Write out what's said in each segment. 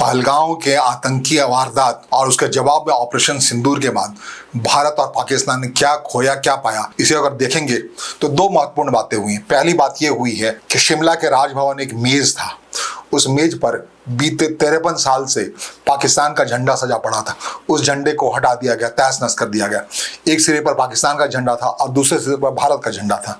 पहलगांव के आतंकी वारदात और उसके जवाब में ऑपरेशन सिंदूर के बाद भारत और पाकिस्तान ने क्या खोया क्या पाया, इसे अगर देखेंगे तो दो महत्वपूर्ण बातें हुई हैं। पहली बात यह हुई है कि शिमला के राजभवन एक मेज था, उस मेज पर बीते 53 साल से पाकिस्तान का झंडा सजा पड़ा था। उस झंडे को हटा दिया गया, तहस नहस कर दिया गया। एक सिरे पर पाकिस्तान का झंडा था और दूसरे सिरे पर भारत का झंडा था।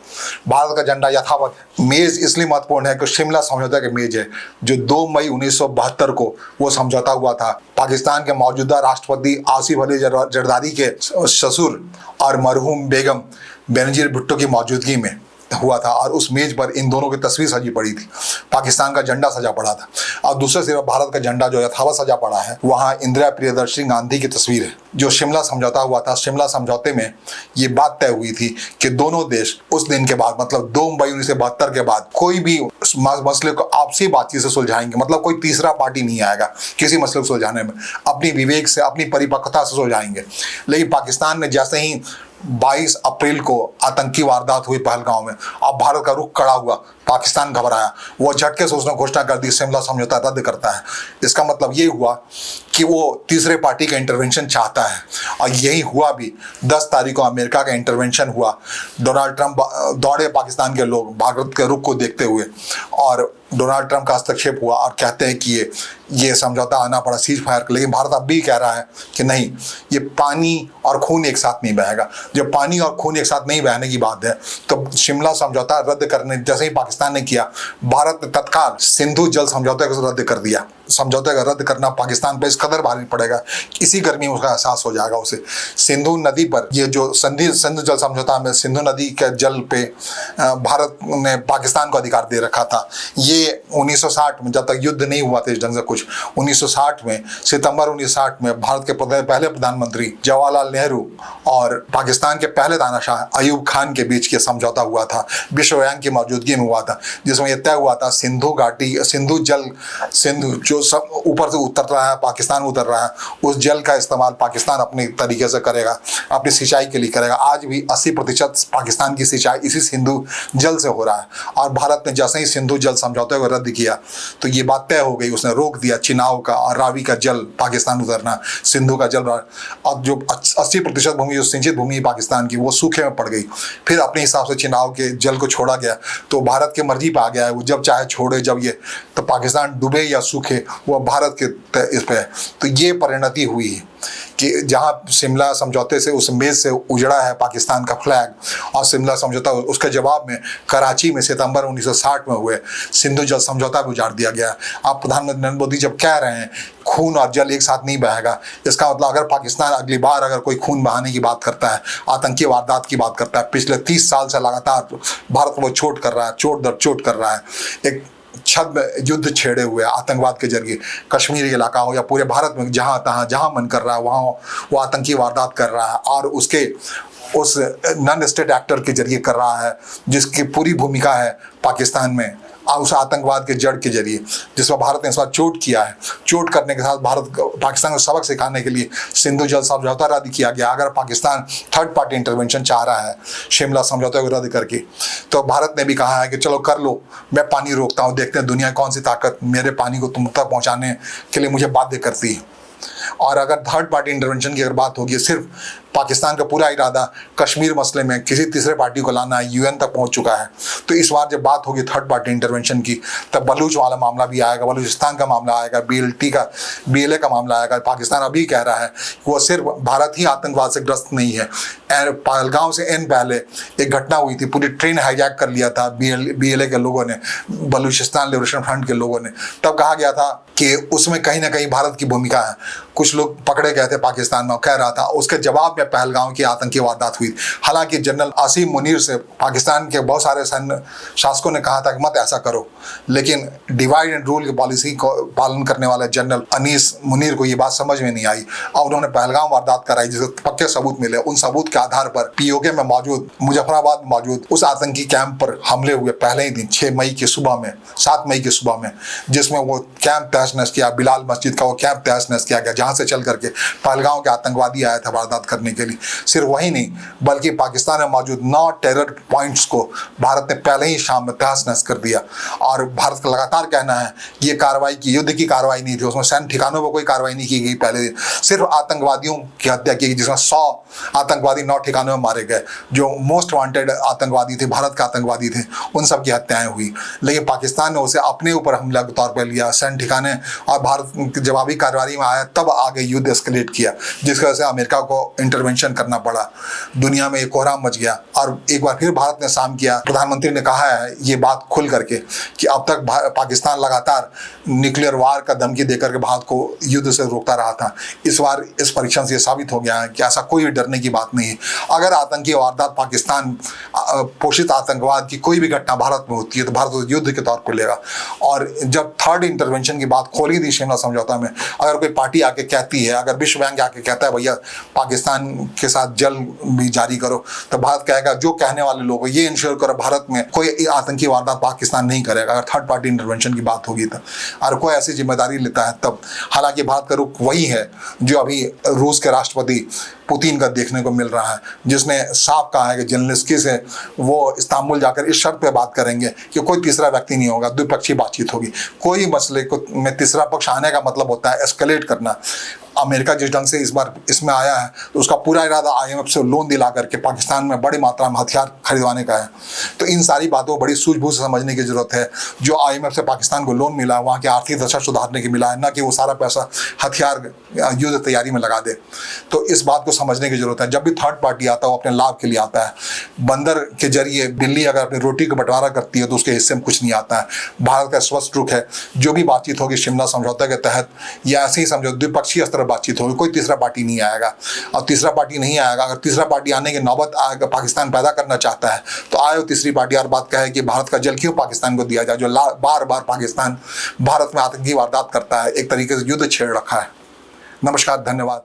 भारत का झंडा यथावत। मेज इसलिए महत्वपूर्ण है कि शिमला समझौता के मेज है जो 2 मई 1972 को वो समझौता हुआ था। पाकिस्तान के मौजूदा राष्ट्रपति आसिफ अली जरदारी के ससुर और मरहूम बेगम बेनजीर भुट्टो की मौजूदगी में हुआ था और उस मेज पर इन दोनों की तस्वीर सजी पड़ी थी। पाकिस्तान का झंडा सजा पड़ा था और दूसरे सिरे भारत का झंडा जो यथावत सजा पड़ा है, वहां इंदिरा प्रियदर्शनी गांधी की तस्वीर है। जो शिमला समझौता हुआ था, शिमला समझौते में ये बात तय हुई थी कि दोनों देश उस दिन के बाद मतलब 2 मई 1972 के बाद कोई भी मसले को आपसी बातचीत से सुलझाएंगे। मतलब कोई तीसरा पार्टी नहीं आएगा किसी मसले को सुलझाने में, अपनी विवेक से, अपनी परिपक्वता से सुलझाएंगे। लेकिन पाकिस्तान ने जैसे ही 22 अप्रैल को आतंकी वारदात हुई पहलगांव में, अब भारत का रुख कड़ा हुआ, पाकिस्तान घबराया, वो झटके से उसने घोषणा कर दी शिमला समझौता रद्द करता है। इसका मतलब ये हुआ कि वो तीसरे पार्टी का इंटरवेंशन चाहता है और यही हुआ भी। 10 तारीख को अमेरिका का इंटरवेंशन हुआ। डोनाल्ड ट्रंप दौड़े पाकिस्तान के लोग भारत के रुख को देखते हुए और डोनाल्ड ट्रंप का हस्तक्षेप हुआ और कहते हैं कि ये समझौता आना पड़ा, सीज फायर। लेकिन भारत अब भी कह रहा है कि नहीं, ये पानी और खून एक साथ नहीं बहेगा। जब पानी और खून एक साथ नहीं बहने की बात है तो शिमला समझौता रद्द करने जैसे ही पाकिस्तान ने किया, भारत ने तत्काल सिंधु जल समझौते को रद्द कर दिया। समझौते का रद्द करना पाकिस्तान पर इस कदर भारी पड़ेगा, इसी गर्मी में उसका एहसास हो जाएगा उसे। सिंधु नदी पर ये जो सिंधु जल समझौता में सिंधु नदी के जल पे भारत ने पाकिस्तान को अधिकार दे रखा था। ये 1960 में, जब तक युद्ध नहीं हुआ था इस ढंग से कुछ, 1960 में, सितंबर 1960 में भारत के पहले प्रधानमंत्री जवाहरलाल नेहरू और पाकिस्तान के पहले तानाशाह अयूब खान के बीच के समझौता हुआ था, विश्व बैंक की मौजूदगी में हुआ था, जिसमें यह तय हुआ था सिंधु जो सब ऊपर से उतर रहा है, पाकिस्तान उतर रहा है, उस जल का इस्तेमाल पाकिस्तान अपने तरीके से करेगा, अपनी सिंचाई के लिए करेगा। आज भी 80% पाकिस्तान की सिंचाई इसी सिंधु जल से हो रहा है। और भारत ने जैसे ही सिंधु जल समझौते को रद्द किया तो ये बात तय हो गई, उसने रोक दिया चिनाव का और रावी का जल पाकिस्तान उतरना, सिंधु का जल। और जो 80% भूमि जो सिंचित भूमि पाकिस्तान की, वो सूखे में पड़ गई। फिर अपने हिसाब से चिनाव के जल को छोड़ा गया तो भारत के मर्जी पर आ गया है, वो जब चाहे छोड़े, जब ये तो पाकिस्तान डूबे या सूखे वो भारत के इस पे है। तो ये परिणति हुई कि जहां शिमला समझौते से उस मेज से उजड़ा है पाकिस्तान का फ्लैग और शिमला समझौता, उसके जवाब में कराची में सितंबर 1960 में हुए सिंधु जल समझौता भी उजाड़ दिया गया। आप प्रधानमंत्री नरेंद्र मोदी जब कह रहे हैं खून और जल एक साथ नहीं बहेगा, इसका मतलब अगर पाकिस्तान अगली बार अगर कोई खून बहाने की बात करता है, आतंकी वारदात की बात करता है, पिछले 30 साल से लगातार भारत को चोट कर रहा है, चोट दर चोट कर रहा है, एक छद्म युद्ध छेड़े हुए आतंकवाद के जरिए, कश्मीर इलाका हो या पूरे भारत में जहां तहां जहां मन कर रहा है वहां वो आतंकी वारदात कर रहा है और उसके उस नॉन स्टेट एक्टर के जरिए कर रहा है जिसकी पूरी भूमिका है पाकिस्तान में उस आतंकवाद के जड़ के जरिए, जिसमें भारत ने इस बार चोट किया है। चोट करने के साथ भारत पाकिस्तान को सबक सिखाने के लिए सिंधु जल समझौता रद्द किया गया। अगर पाकिस्तान थर्ड पार्टी इंटरवेंशन चाह रहा है शिमला समझौते को रद्द करके, तो भारत ने भी कहा है कि चलो कर लो, मैं पानी रोकता हूँ, देखते हैं दुनिया कौन सी ताकत मेरे पानी को तुम तक पहुँचाने के लिए मुझे बाध्य करती है। और अगर थर्ड पार्टी इंटरवेंशन की अगर बात होगी, सिर्फ पाकिस्तान का पूरा इरादा कश्मीर मसले में किसी तीसरे पार्टी को लाना है, यूएन तक पहुंच चुका है। तो इस बार जब बात होगी थर्ड पार्टी इंटरवेंशन की, तब बलूच वाला मामला भी आएगा, बलूचिस्तान का मामला आएगा, BLA का मामला आएगा। पाकिस्तान अभी कह रहा है वो सिर्फ भारत ही आतंकवाद से ग्रस्त नहीं है। पहलगांव से पहले एक घटना हुई थी, पूरी ट्रेन हाईजैक कर लिया था BLA के लोगों ने, बलूचिस्तान लिबरेशन फ्रंट के लोगों ने। तब कहा गया था कि उसमें कहीं ना कहीं भारत की भूमिका है। कुछ लोग पकड़े गए थे पाकिस्तान में, कह रहा था। उसके जवाब में पहलगांव की आतंकी वारदात हुई। हालांकि जनरल आसिम मुनीर से पाकिस्तान के बहुत सारे सैन्य शासकों ने कहा था कि मत ऐसा करो, लेकिन डिवाइड एंड रूल की पॉलिसी को पालन करने वाले जनरल अनीस मुनीर को ये बात समझ में नहीं आई और उन्होंने पहलगांव वारदात कराई, जिसके पक्के सबूत मिले। उन सबूत के आधार पर POK में मौजूद, मुजफ्फराबाद में मौजूद उस आतंकी कैंप पर हमले हुए पहले ही दिन 7 मई की सुबह में, जिसमें वो कैंप तहस नहस किया, बिलाल मस्जिद का वो कैंप तहस नहस किया गया, जहाँ से चल करके पहलगांव के आतंकवादी आए थे वारदात करने के लिए। सिर्फ वही नहीं बल्कि पाकिस्तान में मौजूद 9 टेरर पॉइंट्स को भारत ने पहले ही शाम में तहस नहस कर दिया। और भारत का लगातार कहना है कि ये कार्रवाई की युद्ध की कार्रवाई नहीं थी, उसमें सैन्य ठिकानों पर कोई कार्रवाई नहीं की गई पहले दिन, सिर्फ आतंकवादियों की हत्या की गई, जिसमें 100 आतंकवादी 9 ठिकानों में मारे गए जो मोस्ट वांटेड आतंकवादी थे, भारत का आतंकवादी थे, उन सब की हत्याएं हुई। लेकिन पाकिस्तान ने उसे अपने ऊपर हमला के तौर पर लिया, सैन्य ठिकाने, और भारत की जवाबी कार्रवाई में आया, तब आगे युद्ध एस्केलेट किया, जिसकी वजह से अमेरिका को इंटरवेंशन करना पड़ा। दुनिया में एक कोहराम मच गया। और एक बार फिर भारत ने साम किया। प्रधानमंत्री ने कहा है ये बात खुल करके कि अब तक पाकिस्तान लगातार न्यूक्लियर वार का धमकी देकर के भारत को युद्ध से रोकता रहा था। इस बार इस परीक्षण से साबित हो गया है कि ऐसा कोई डरने की बात नहीं है। अगर आतंकी वारदात, पाकिस्तान पोषित आतंकवाद की कोई भी घटना भारत में होती है तो भारत युद्ध के तौर पर लेगा। और जब थर्ड इंटरवेंशन की बात खोली थी शिमला समझौता में, अगर कोई पार्टी आके कहती है, अगर विश्व बैंक आके कहता है भैया पाकिस्तान के साथ जल भी जारी करो, तो भारत कहेगा जो कहने वाले लोग ये इंश्योर करो भारत में कोई आतंकी वारदात पाकिस्तान नहीं करेगा। अगर थर्ड पार्टी इंटरवेंशन की बात होगी तब, और कोई ऐसी जिम्मेदारी लेता है तब। हालांकि भारत का रुख वही है जो अभी रूस के राष्ट्रपति पुतिन का देखने को मिल रहा है, जिसने साफ कहा है कि जेलेंस्की से वो इस्तांबुल जाकर इस शर्त पे बात करेंगे कि कोई तीसरा व्यक्ति नहीं होगा, द्विपक्षीय बातचीत होगी। कोई मसले को में तीसरा पक्ष आने का मतलब होता है एस्केलेट करना। अमेरिका जिस ढंग से इस बार इसमें आया है तो उसका पूरा इरादा IMF से लोन दिला करके पाकिस्तान में बड़ी मात्रा में हथियार खरीदवाने का है। तो इन सारी बातों को बड़ी सूझबूझ से समझने की जरूरत है। जो IMF से पाकिस्तान को लोन मिला है वहाँ की आर्थिक दशा सुधारने के मिला है, न कि वो सारा पैसा हथियार युद्ध तैयारी में लगा दे। तो इस बात को समझने की जरूरत है। जब भी थर्ड पार्टी आता है वो अपने लाभ के लिए आता है। बंदर के जरिए दिल्ली अगर अपनी रोटी का बंटवारा करती है तो उसके हिस्से में कुछ नहीं आता है। भारत का स्पष्ट रुख है, जो भी बातचीत होगी शिमला समझौते के तहत या ऐसे ही समझो द्विपक्षीय स्तर बातचीत होगी, कोई तीसरा पार्टी नहीं आएगा। और तीसरा पार्टी नहीं आएगा, अगर तीसरा पार्टी आने की नौबत पाकिस्तान पैदा करना चाहता है तो आए वो तीसरी पार्टी और बात कहे कि भारत का जल क्यों पाकिस्तान को दिया जाए, जो बार बार पाकिस्तान भारत में आतंकी वारदात करता है, एक तरीके से युद्ध छेड़ रखा है। नमस्कार, धन्यवाद।